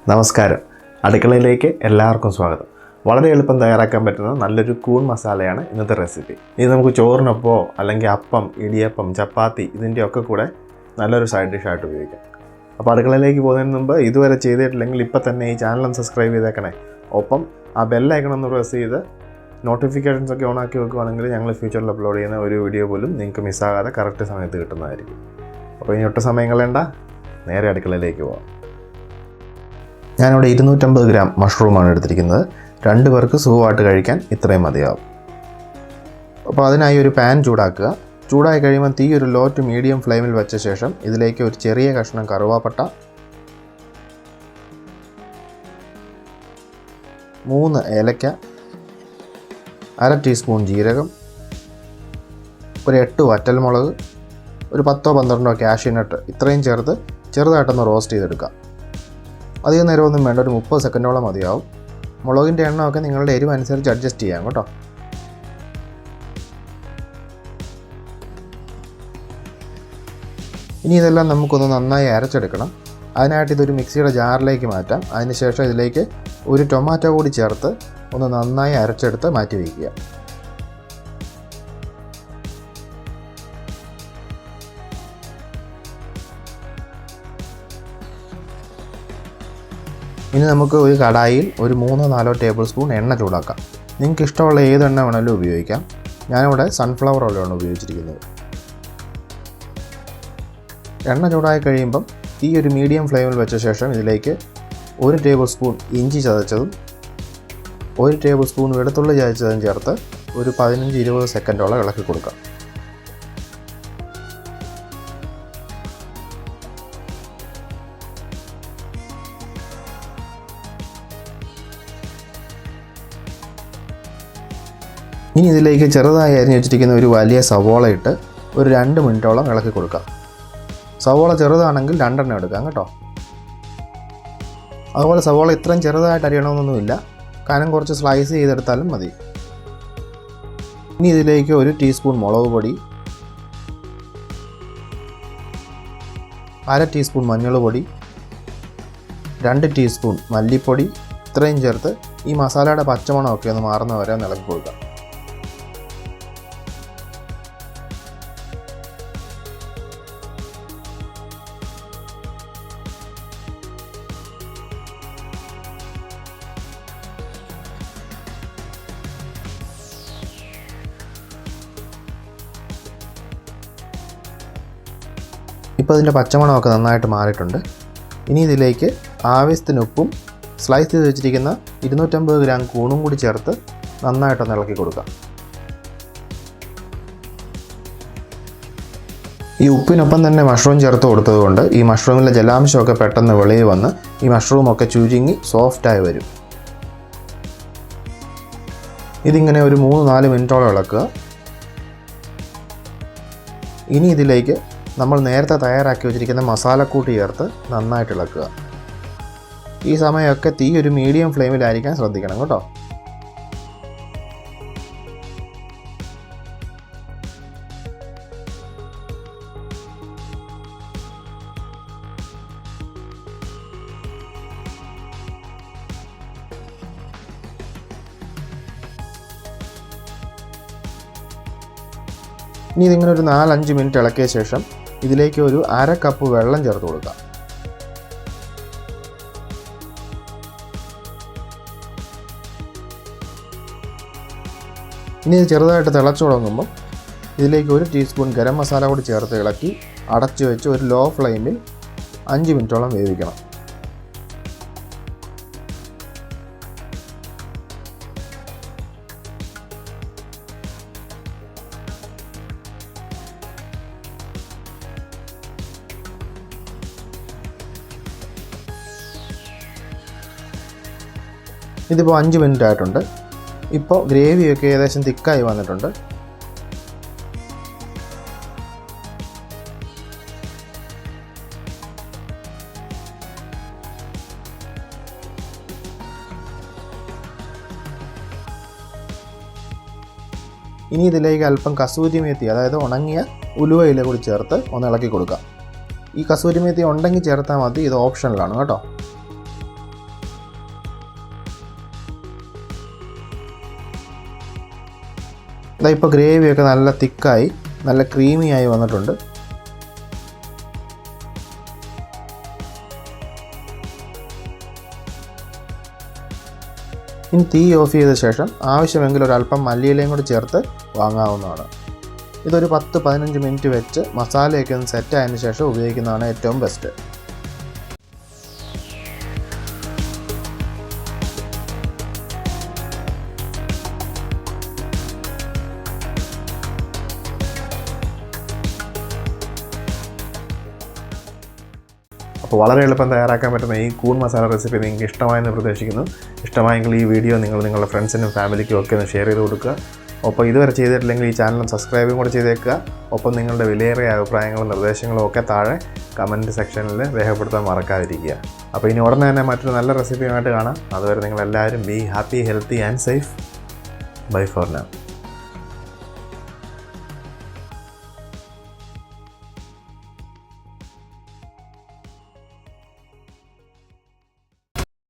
നമസ്കാരം. അടുക്കളയിലേക്ക് എല്ലാവർക്കും സ്വാഗതം. വളരെ എളുപ്പം തയ്യാറാക്കാൻ പറ്റുന്ന നല്ലൊരു കൂൺ മസാലയാണ് ഇന്നത്തെ റെസിപ്പി. ഇത് നമുക്ക് ചോറിനൊപ്പമോ അല്ലെങ്കിൽ അപ്പം, ഇടിയപ്പം, ചപ്പാത്തി ഇതിൻ്റെയൊക്കെ കൂടെ നല്ലൊരു സൈഡ് ഡിഷായിട്ട് ഉപയോഗിക്കാം. അപ്പോൾ അടുക്കളയിലേക്ക് പോകുന്നതിന് മുമ്പ് ഇതുവരെ ചെയ്തിട്ടില്ലെങ്കിൽ ഇപ്പം തന്നെ ഈ ചാനൽ സബ്സ്ക്രൈബ് ചെയ്തേക്കണേ. ഒപ്പം ആ ബെല്ലൈക്കൺ ഒന്ന് പ്രസ് ചെയ്ത് നോട്ടിഫിക്കേഷൻസ് ഒക്കെ ഓണാക്കി വെക്കുകയാണെങ്കിൽ ഞങ്ങൾ ഫ്യൂച്ചറിൽ അപ്ലോഡ് ചെയ്യുന്ന ഒരു വീഡിയോ പോലും നിങ്ങൾക്ക് മിസ്സാകാതെ കറക്റ്റ് സമയത്ത് കിട്ടുന്നതായിരിക്കും. അപ്പോൾ ഇനി ഒട്ടും സമയം കളയണ്ട, നേരെ അടുക്കളയിലേക്ക് പോകാം. ഞാനിവിടെ 250 ഗ്രാം മഷ്റൂമാണ് എടുത്തിരിക്കുന്നത്. 2 പേർക്ക് സുഖമായിട്ട് കഴിക്കാൻ ഇത്രയും മതിയാവും. അപ്പോൾ അതിനായി ഒരു പാൻ ചൂടാക്കുക. ചൂടായി കഴിയുമ്പോൾ തീ ഒരു ലോ ടു മീഡിയം ഫ്ലെയിമിൽ വെച്ച ശേഷം ഇതിലേക്ക് ഒരു ചെറിയ കഷ്ണം കറുവാപ്പട്ട, 3 ഏലക്ക, 1/2 ടീസ്പൂൺ ജീരകം, ഒരു 8 വറ്റൽമുളക്, ഒരു 10-12 കാഷ്യൂനട്ട് ഇത്രയും ചേർത്ത് ചെറുതായിട്ടൊന്ന് റോസ്റ്റ് ചെയ്തെടുക്കാം. അധികം നേരമൊന്നും വേണ്ട, ഒരു 30 സെക്കൻഡോളം മതിയാവും. മുളകിൻ്റെ എണ്ണമൊക്കെ നിങ്ങളുടെ എരിവ് അനുസരിച്ച് അഡ്ജസ്റ്റ് ചെയ്യാം കേട്ടോ. ഇനി ഇതെല്ലാം നമുക്കൊന്ന് നന്നായി അരച്ചെടുക്കണം. അതിനായിട്ട് ഇതൊരു മിക്സിയുടെ ജാറിലേക്ക് മാറ്റാം. അതിനുശേഷം ഇതിലേക്ക് ഒരു ടൊമാറ്റോ കൂടി ചേർത്ത് ഒന്ന് നന്നായി അരച്ചെടുത്ത് മാറ്റി വയ്ക്കുക. ഇനി നമുക്ക് ഒരു കടായിൽ ഒരു 3-4 ടേബിൾ സ്പൂൺ എണ്ണ ചൂടാക്കാം. നിങ്ങൾക്ക് ഇഷ്ടമുള്ള ഏത് എണ്ണ വേണമെങ്കിലും ഉപയോഗിക്കാം. ഞാനിവിടെ സൺഫ്ലവർ ഓയിലാണ് ഉപയോഗിച്ചിരിക്കുന്നത്. എണ്ണ ചൂടായി കഴിയുമ്പം ഈ ഒരു മീഡിയം ഫ്ലെയിമിൽ വെച്ച ശേഷം ഇതിലേക്ക് 1 ടേബിൾ സ്പൂൺ ഇഞ്ചി ചതച്ചതും 1 ടേബിൾ സ്പൂൺ വെളുത്തുള്ളി ചതച്ചതും ചേർത്ത് ഒരു 15-20 സെക്കൻഡോളം ഇളക്കി കൊടുക്കാം. ഇനി ഇതിലേക്ക് ചെറുതായി അരിഞ്ഞു വെച്ചിരിക്കുന്ന ഒരു വലിയ സവോള ഇട്ട് ഒരു 2 മിനിറ്റോളം ഇളക്കി കൊടുക്കാം. സവോള ചെറുതാണെങ്കിൽ 2 എണ്ണം എടുക്കാം കേട്ടോ. അതുപോലെ സവോള ഇത്രയും ചെറുതായിട്ട് അരിയണമെന്നൊന്നുമില്ല, കനം കുറച്ച് സ്ലൈസ് ചെയ്തെടുത്താലും മതി. ഇനി ഇതിലേക്ക് 1 ടീസ്പൂൺ മുളക് പൊടി, 1/2 ടീസ്പൂൺ മഞ്ഞൾ പൊടി, 2 ടീസ്പൂൺ മല്ലിപ്പൊടി ഇത്രയും ചേർത്ത് ഈ മസാലയുടെ പച്ചമണമൊക്കെ ഒന്ന് മാറുന്ന വരെ ഒന്ന് ഇളക്കി കൊടുക്കാം. ഇപ്പോൾ ഇതിൻ്റെ പച്ചമണമൊക്കെ നന്നായിട്ട് മാറിയിട്ടുണ്ട്. ഇനി ഇതിലേക്ക് ആവശ്യത്തിന് ഉപ്പും സ്ലൈസ് ചെയ്ത് വെച്ചിരിക്കുന്ന 250 ഗ്രാം കൂണും കൂടി ചേർത്ത് നന്നായിട്ടൊന്ന് ഇളക്കി കൊടുക്കാം. ഈ ഉപ്പിനൊപ്പം തന്നെ മഷ്റൂം ചേർത്ത് കൊടുത്തതുകൊണ്ട് ഈ മഷ്റൂമിലെ ജലാംശമൊക്കെ പെട്ടെന്ന് വെളിയിൽ വന്ന് ഈ മഷ്റൂമൊക്കെ ചുരുങ്ങി സോഫ്റ്റായി വരും. ഇതിങ്ങനെ ഒരു 3-4 മിനിറ്റോളം ഇളക്കുക. ഇനി ഇതിലേക്ക് നമ്മൾ നേരത്തെ തയ്യാറാക്കി വെച്ചിരിക്കുന്ന മസാലക്കൂട്ട് ചേർത്ത് നന്നായിട്ട് ഇളക്കുക. ഈ സമയമൊക്കെ തീ ഒരു മീഡിയം ഫ്ലെയിമിലായിരിക്കാൻ ശ്രദ്ധിക്കണം കേട്ടോ. ഇനി ഇതിങ്ങനെ ഒരു 4-5 മിനിറ്റ് ഇളക്കിയ ശേഷം ഇതിലേക്ക് ഒരു 1/2 കപ്പ് വെള്ളം ചേർത്ത് കൊടുക്കാം. ഇനി ഇത് ചെറുതായിട്ട് തിളച്ചു തുടങ്ങുമ്പോൾ ഇതിലേക്ക് 1 ടീസ്പൂൺ ഗരം മസാല കൂടി ചേർത്ത് ഇളക്കി അടച്ചു വെച്ച് ഒരു ലോ ഫ്ലെയിമിൽ 5 മിനിറ്റോളം വേവിക്കണം. ഇതിപ്പോൾ 5 മിനിറ്റ് ആയിട്ടുണ്ട്. ഇപ്പോൾ ഗ്രേവിയൊക്കെ ഏകദേശം തിക്കായി വന്നിട്ടുണ്ട്. ഇനി ഇതിലേക്ക് അല്പം കസൂരി മേത്തി, അതായത് ഉണങ്ങിയ ഉലുവ ഇല കൂടി ചേർത്ത് ഒന്ന് ഇളക്കി കൊടുക്കാം. ഈ കസൂരി മേത്തി ഉണ്ടെങ്കിൽ ചേർത്താൽ മതി, ഇത് ഓപ്ഷണലാണ് കേട്ടോ. ഇതാ ഇപ്പോൾ ഗ്രേവിയൊക്കെ നല്ല തിക്കായി നല്ല ക്രീമി ആയി വന്നിട്ടുണ്ട്. ഇനി തീ ഓഫ് ചെയ്ത ശേഷം ആവശ്യമെങ്കിൽ ഒരല്പം മല്ലിയിലയും കൂടി ചേർത്ത് വാങ്ങാവുന്നതാണ്. ഇതൊരു 10-15 മിനിറ്റ് വെച്ച് മസാലയൊക്കെ ഒന്ന് സെറ്റ് ആയതിനു ശേഷം ഉപയോഗിക്കുന്നതാണ് ഏറ്റവും ബെസ്റ്റ്. അപ്പോൾ വളരെ എളുപ്പം തയ്യാറാക്കാൻ പറ്റുന്ന ഈ കൂൺ മസാല റെസിപ്പി നിങ്ങൾക്ക് ഇഷ്ടമായെന്ന് പ്രതീക്ഷിക്കുന്നു. ഇഷ്ടമായെങ്കിൽ ഈ വീഡിയോ നിങ്ങളുടെ ഫ്രണ്ട്സിനും ഫാമിലിക്കും ഒക്കെ ഒന്ന് ഷെയർ ചെയ്ത് കൊടുക്കുക. ഒപ്പം ഇതുവരെ ചെയ്തിട്ടില്ലെങ്കിൽ ഈ ചാനൽ സബ്സ്ക്രൈബും കൂടെ ചെയ്തേക്കുക. ഒപ്പം നിങ്ങളുടെ വിലയേറിയ അഭിപ്രായങ്ങളും നിർദ്ദേശങ്ങളും ഒക്കെ താഴെ കമൻറ്റ് സെക്ഷനിൽ രേഖപ്പെടുത്താൻ മറക്കാതിരിക്കുക. അപ്പോൾ ഇനി ഉടനെ തന്നെ മറ്റൊരു നല്ല റെസിപ്പിയുമായിട്ട് കാണാം. അതുവരെ നിങ്ങളെല്ലാവരും be happy, healthy and safe. Bye for now.